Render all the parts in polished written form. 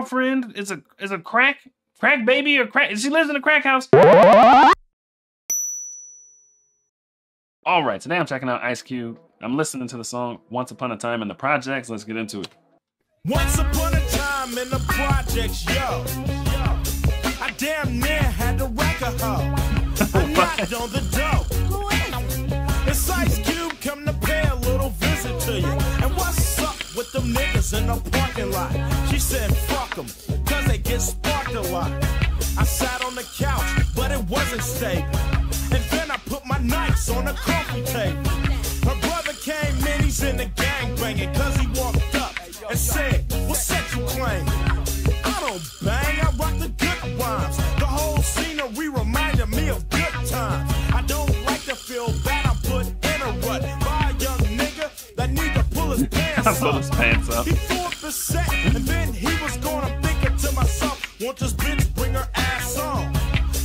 girlfriend is a crack baby or crack? She lives in a crack house. All right, today I'm checking out Ice Cube. I'm listening to the song Once Upon a Time in the Projects. Let's get into it. Once upon a time in the projects, yo, I damn near had to wreck a hoe. I knocked on the door. It's Ice Cube, come to pay a little visit to you. And what's up with them niggas in the parking lot? She said, fuck them, cause they get sparked a lot. I sat on the couch, but it wasn't stable. And then I put my nights on the coffee table. Her brother came in, he's in the gang banging, cause he walked up and said, what set you claim? I don't bang, I rock the good rhymes. The whole scenery reminded me of good times. I don't like to feel bad, I'm put in a rut by a young nigga that need to pull his pants up. He threw up his set, and then he was gone. I'm thinking to myself, won't this bitch bring her ass on?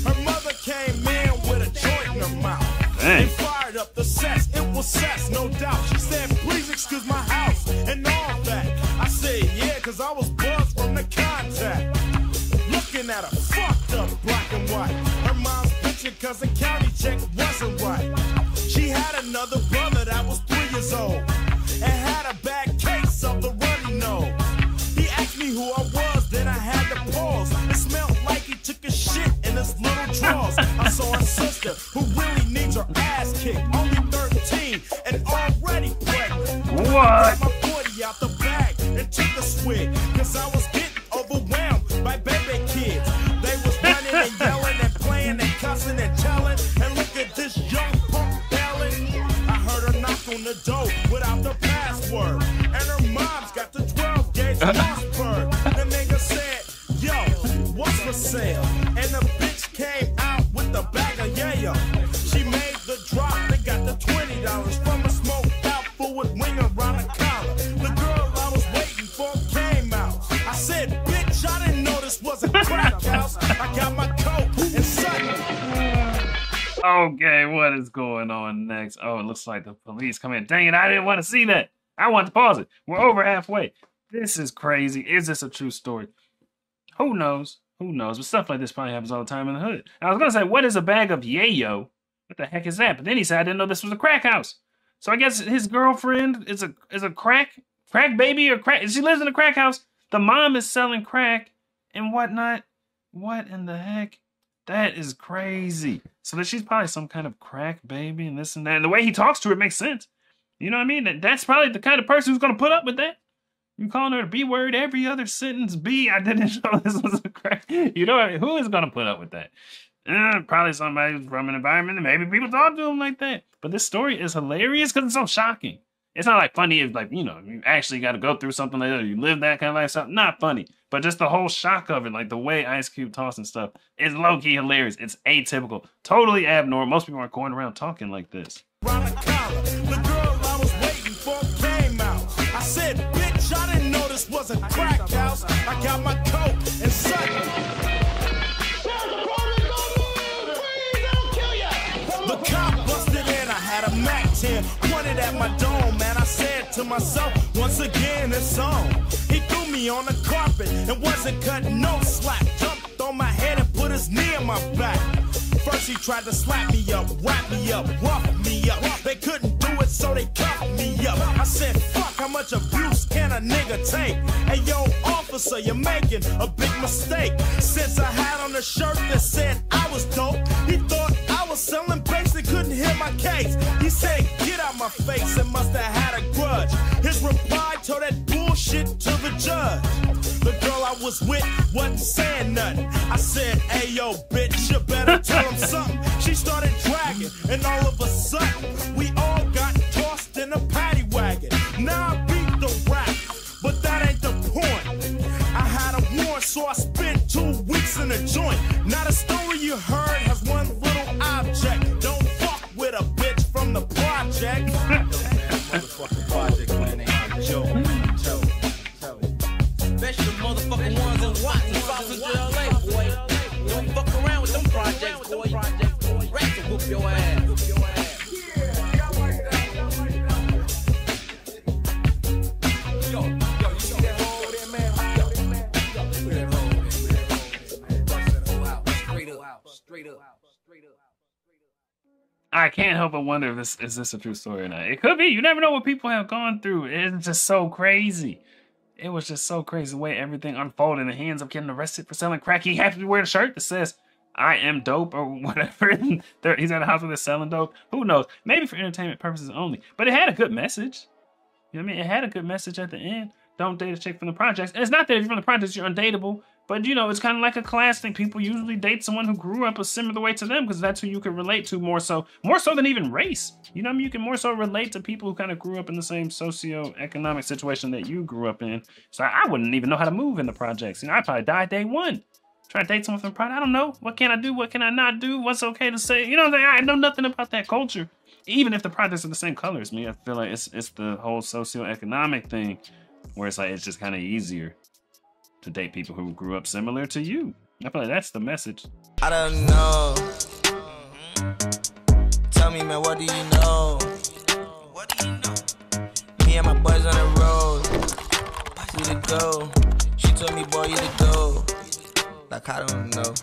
Her mother came in with a joint in her mouth. They fired up the sets, it was sex, no doubt. She said, please excuse my house and all that. I said, yeah, cause I was buzzed from the contact. Looking at her fucked up black and white. Her mom's picture cause the county check wasn't right. She had another brother that was 3 years old and had a bad case of the runny nose. He asked me who I was, then I had to pause. It smelled like he took a shit in his little drawers. I saw her sister who really needs her ass kicked, only 13 and already pregnant. What? I got my 40 out the bag and took a swig, cause I was getting overwhelmed by baby kids. They was running and yelling and playing and cussing and telling, and look at this young punk belling. I heard her knock on the door without the password, and her mom's got the 12 gauge Mossberg. The nigga said, yo, what's for sale? And the bitch came out with a bag of yayo. She made the drop, they got the $20 from a smoked out fool with wing around the collar. The girl I was waiting for came out. I said, bitch, I didn't know this was a crack house. I got my coat and suddenly. Okay, what is going on next? Oh, it looks like the police come in. Dang it, I didn't want to see that. I want to pause it. We're over halfway. This is crazy. Is this a true story? Who knows? Who knows? But stuff like this probably happens all the time in the hood. I was going to say, what is a bag of yayo? What the heck is that? But then he said, I didn't know this was a crack house. So I guess his girlfriend is a crack baby or crack. She lives in a crack house. The mom is selling crack and whatnot. What in the heck? That is crazy. So that she's probably some kind of crack baby and this and that. And the way he talks to her makes sense. You know what I mean? That's probably the kind of person who's going to put up with that. You calling her the B word every other sentence. B, I didn't know this was a crack. You know, who is going to put up with that? Probably somebody from an environment that maybe people talk to him like that. But this story is hilarious because it's so shocking. It's not like funny if, like, you know, you actually got to go through something like that, or you live that kind of lifestyle. Not funny. But just the whole shock of it, like the way Ice Cube talks and stuff, is low-key hilarious. It's atypical. Totally abnormal. Most people aren't going around talking like this. The girl I was waiting for came out. I said, bitch, I didn't know this was a crack house. I got my coat and suddenly. The cop busted in, I had a Mac 10, pointed at my dome, and I said to myself, once again, it's on. He threw me on the carpet and wasn't cutting no slack, jumped on my head and put his knee in my back. First he tried to slap me up, wrap me up, rough me up. They couldn't do it, so they cuffed me up. I said, fuck, how much abuse can a nigga take? Hey, yo, officer, you're making a big mistake. Since I had on a shirt that said I was dope, he thought I was selling bass and couldn't hear my case. He said, get out my face, and must have had a grudge. His reply told that bullshit to the judge. The girl I was with wasn't saying nothing. I said, hey, yo, bitch, you better tell him something. She started dragging, and all of a sudden, we all got tossed in a paddy wagon. Now I beat the rap, but that ain't the point. I had a warrant, so I spent 2 weeks in a joint. Now the story you heard has one little object. Don't fuck with a bitch from the project. Motherfucking project, man, ain't a joke. Especially the motherfucking ones in Watson, South LA, boy. Don't fuck around with them projects, boy. Rats will whoop your ass. I can't help but wonder if this is a true story or not. It could be. You never know what people have gone through. It's just so crazy. It was just so crazy the way everything unfolded in the hands of getting arrested for selling crack. He happened to wear a shirt that says, I am dope or whatever. He's at a house where they're selling dope. Who knows? Maybe for entertainment purposes only. But it had a good message. You know what I mean? It had a good message at the end. Don't date a chick from the projects. And it's not that if you're from the projects, you're undateable. But, you know, it's kind of like a class thing. People usually date someone who grew up a similar way to them because that's who you can relate to more so than even race. You know what I mean? You can more so relate to people who kind of grew up in the same socioeconomic situation that you grew up in. So I wouldn't even know how to move in the projects. You know, I'd probably die day one. Try to date someone from the project. I don't know. What can I do? What can I not do? What's okay to say? You know what I'm saying? I know nothing about that culture. Even if the projects are the same color as me, I feel like it's the whole socioeconomic thing where it's like it's just kind of easier to date people who grew up similar to you. I feel like that's the message. I don't know. Tell me, man, what do you know? What do you know? Me and my boys on the road. We to go. She told me, boy, you to go. Like, I don't know.